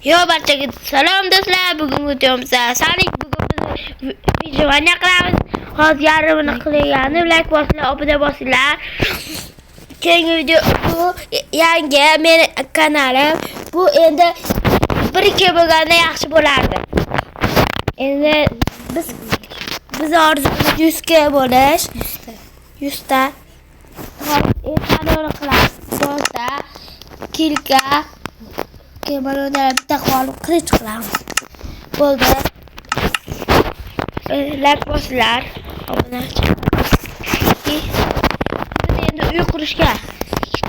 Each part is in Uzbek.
Yo barchaga salom do'stlar. Bugungi videomizda Sonic bugun biz video qilamiz. Hozir yarmini qilgani like bosinglar, obuna bosinglar. Keyingi video bu yangi meni kanalim. Bu endi 1-2 bo'lganda yaxshi bo'lardi. Endi biz orzumuz 100 ga bo'lish. 100 ta. Hozir e'tibor qilamiz. Bo'lsa kilka kemalada bitta qolib qilich qilamiz. Bo'ldi. Like bosinglar, obunachi. Endi uy qurishga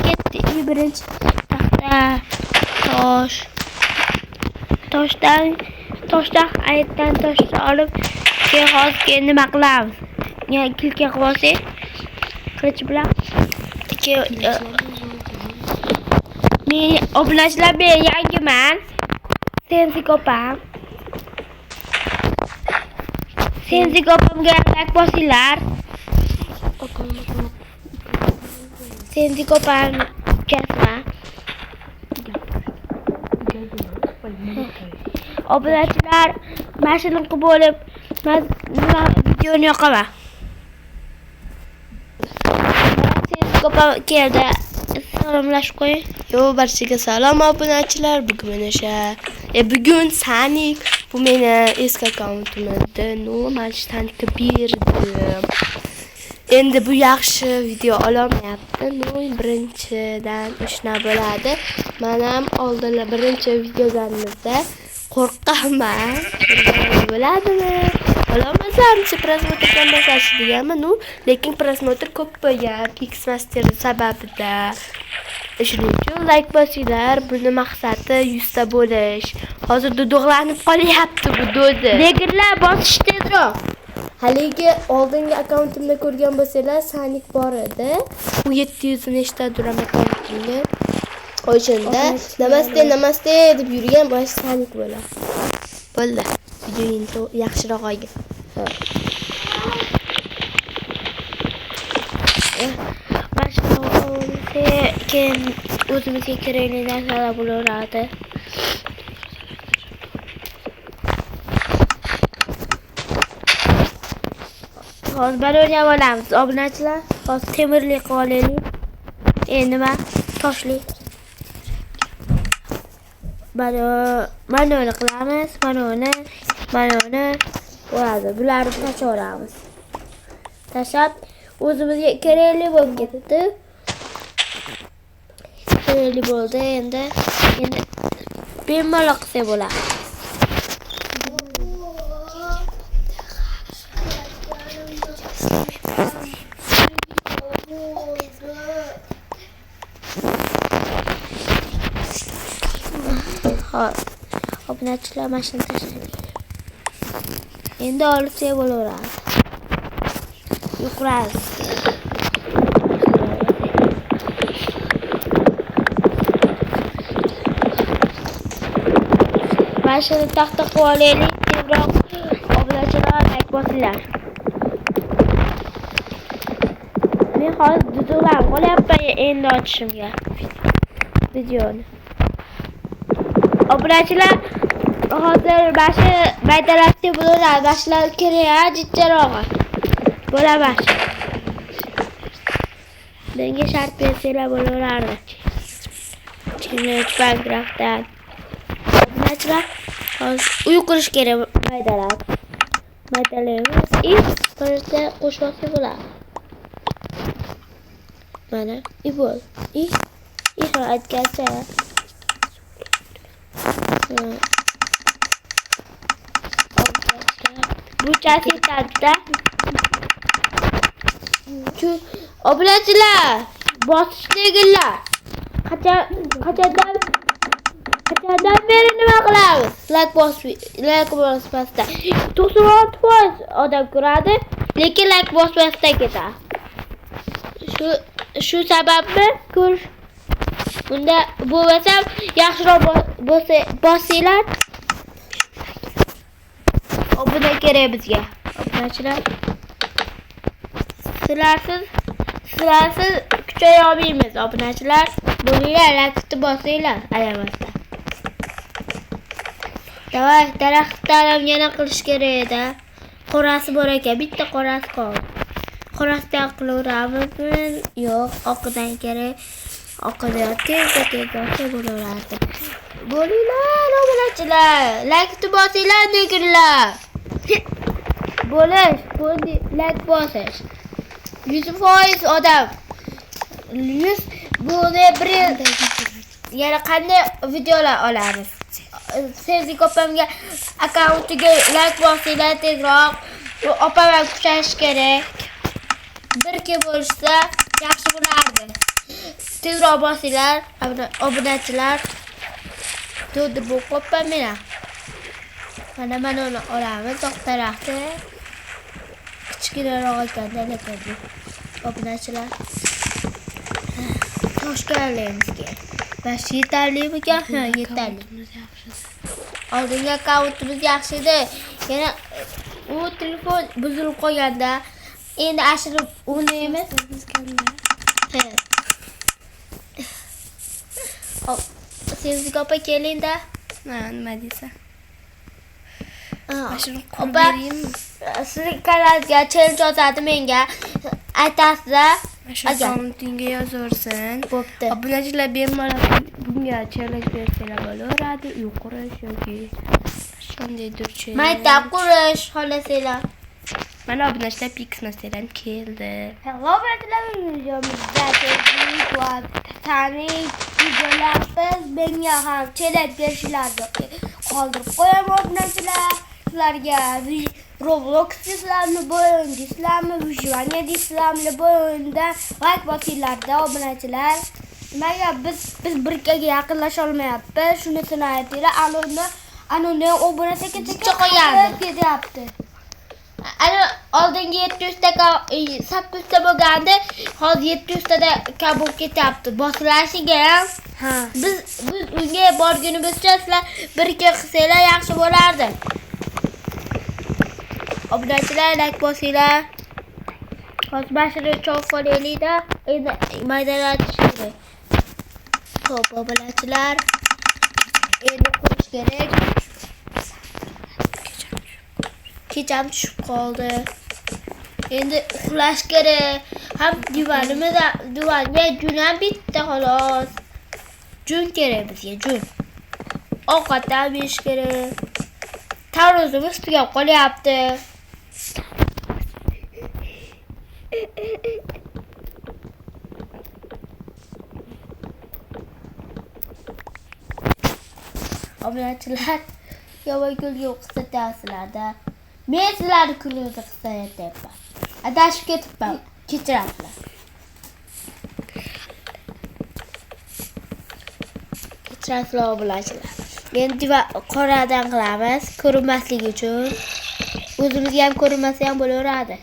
ketdi. Uy birinchi taxta, toshdan aytdan toshni olib, keyin hozir nima qilamiz? Kilka qilib olsak, qilich bilan men obunachilar, men yangiman. Senzi kopamga like bosinglar. Senzi kopam kesma. Obunachilar, mashina qilib bo'lib, nima videoni yoqaman. Senzi kopam keldi. Salomlashib qo'ying. Yo barchaga salom obunachilar. Bugun mana o'sha bugun Sonic bu meni eski akkauntimda normal Sonicga berdim. Endi bu yaxshi video olmayapti. Birinchidan shuna bo'ladi. Men ham oldin birinchi videolarimizda qo'rqaman. Bo'ladimi? Olamasam prosmotrdan bosash deganman, lekin prosmotr ko'p bo'lgan Pixmaster sababidan. Shuning uchun like bosinglar. Buni maqsadi 100 ta bo'lish. Hozir duduqlanib qolyapti bu do'zi. Lekinlar bosish tezroq. Haligi oldingi akkauntimda ko'rgan bo'lsanglar, Sonic bor edi. U 700 nechta duram akkauntimda. O'shanda namaste deb yurgan bosh Sonic bo'ladi. Bo'ldi. Videoning yaxshiroq olgan. Keyin o'zimizga kerakli narsalar bo'laveradi. Hozir bir o'ynab olamiz obunachilar. Hozir temirli qilib olaylik. Nima? Toshli. Mana uni qilamiz. Mana uni bo'ladi. Bularni tashlaveramiz. Tashlab o'zimizga kerakli bo'lib ketdi. Kerakli bo'ldi. Endi bemalol qilsa bo'ladi. Obunachilar mashina tashlaydi. Endi olsa bo'laveradi. Yuqramiz. Mashina taxta qilib olaylik. Tezroq obunachilar like bosinglar. Men hozir duduqlanib qolyapman endi ochishimga videoni. Obunachilar, hozir bashi baytalakda bo'ladi. Bashlar kerak, jichcharoq. Bo'lamas. Menga shart bersanglar bo'laveradi. Chimlik bankroftdan. Obunachilar, hozir uy qurish kerak baytalak. Baytalaymiz. Qurishda qo'shmoqchi bo'ladi. Mana, bo'l. Aytgancha. Bu chasitda obunachilar, bosishliginglar. Qachondan beri nima qilamiz? Like bosmasdan 96% odam ko'radi, lekin like bosmasdan ketadi. Shu sababni ko'rish. Bunda bo'lmasa yaxshiroq bosinglar. Obuna kerak bizga. Obunachilar. Sizlarsiz kuchaya olmaymiz obunachilar. Bo'linglar, like bosinglar ayamasdan. Davay, daraxtlarni yana qilish kerak edi. Qorasi bor ekan, bitta qorasi qoldi. Qorasidan qilaveramizmi? Yo'q, oqidan kerak. Oqida tezda bo'laveradi. Bo'linglar, obunachilar. Like bosinglar, negirlar. Bo'lish, like bosish. 100% odam. 100 buni bir yana qanday videolar olamiz? Sevdik opamga akkauntiga like bosinglar tezroq. Opamga kushash kerak. Birga bo'lsa yaxshi bo'lardi. Tezroq bosinglar, obunachilar. To'g'ri bu opam mena. Mana uni olamiz, to'xtaraqda. Kichkinaroq ekanda lekin obunachilar. Toshkanlarimizga. Bash yetarlimikan? Ha, yetarli. Oldingi akkauntimiz yaxshi edi. Yana u telefon buzilib qolganda endi ashirib o'ynaymiz. Sevdik opa keling-da. Ha, nima deysan? Ashirib beraymi? Sizning kanalga challenge yozadi menga. Aytasizlar. Shu akkauntingga yozaversin. Bo'pti. Obunachilar bemalol bunga challenge bersanglar bo'laveradi. Uy qurish yoki qandaydir. Mayda qurish xohlasanglar. Mana obunachilar Pixmasdan keldi. Hello, videomizda tani videolarimiz menga ham challenge berishlarni qoldirib qo'yaman obunachilar. Sizlarga Roblox deysizlarmi, bu o'yin deysizlarmi, Vijvaniya deysizlarmi, bu o'yinda like bosinglarda obunachilar. Nimaga biz birgaga yaqinlasha olmayapmiz? Shunisini aytinglar. Anoni obuna sekin-sekin ketyapti. Ana oldingi 700 ta 800 ta bo'lganda, hozir 700 tada kabul ketyapti. Bosilashiga ham. Ha. Biz unga borgunimizcha sizlar birga qilsanglar yaxshi bo'lardi. Obunachilar like bosinglar. Hozir bashini cho'q qo'yaylik-da. Endi maydalatish kerak. Xo'p, obunachilar. Endi qo'yish kerak. Kecham tushib qoldi. Endi uxlash kerak. Ham divanga jun ham bitta xolos. Jun kerak bizga, jun. Ovqat ham yeyish kerak. Tarozimiz tugab qolyapti. Obunachilar, yomon kulgi o'qisatasizlarda. Men sizlarni kulingizni qisayapman. Adashib ketibman. Kechirasizlar. Kechirasizlar obunachilar. Endi qoradan qilamiz, ko'rinmasligi uchun. O'zimizga ham ko'rinmasa ham bo'laveradi.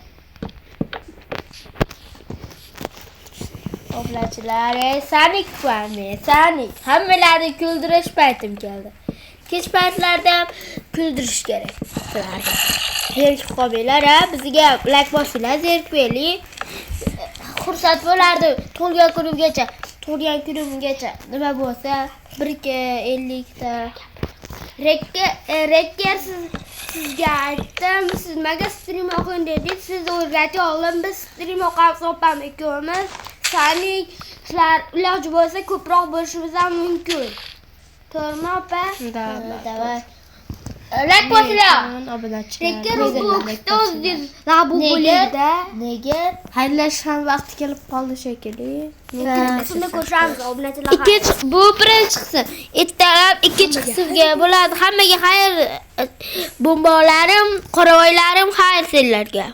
Obunachilar, Sonic bo'lmi? Sonic. Hammalarni kuldirish paytim keldi. Kech paytlarda ham kuldirish kerak sizlarga. Zerikib qolmanglar, bizga like bosinglar, zerikmaylik. Xursand bo'lardi to'lgan kunimgacha. Nima bo'lsa, 1-50 ta Rekker sizga aytdim, siz nimaga stream o'qing dedik, siz o'rgatib oling, biz stream o'qamiz opam ikkovimiz. Sonic sizlar iloji bo'lsa ko'proq bo'lishimiz ham mumkin. To'g'rimi opa? Davay. Like bosinglar. Rekker Robloxda o'zingiz labu bo'ladi. Nega? Xayrlash ham vaqti kelib qoldi shekilli. Shuni ko'ramiz obunachilar. Bu birinchi qism. Ertalab ikkinchi qismga bo'ladi. Hammaga xayr. Bombalarim, qoravoylarim xayr sizlarga.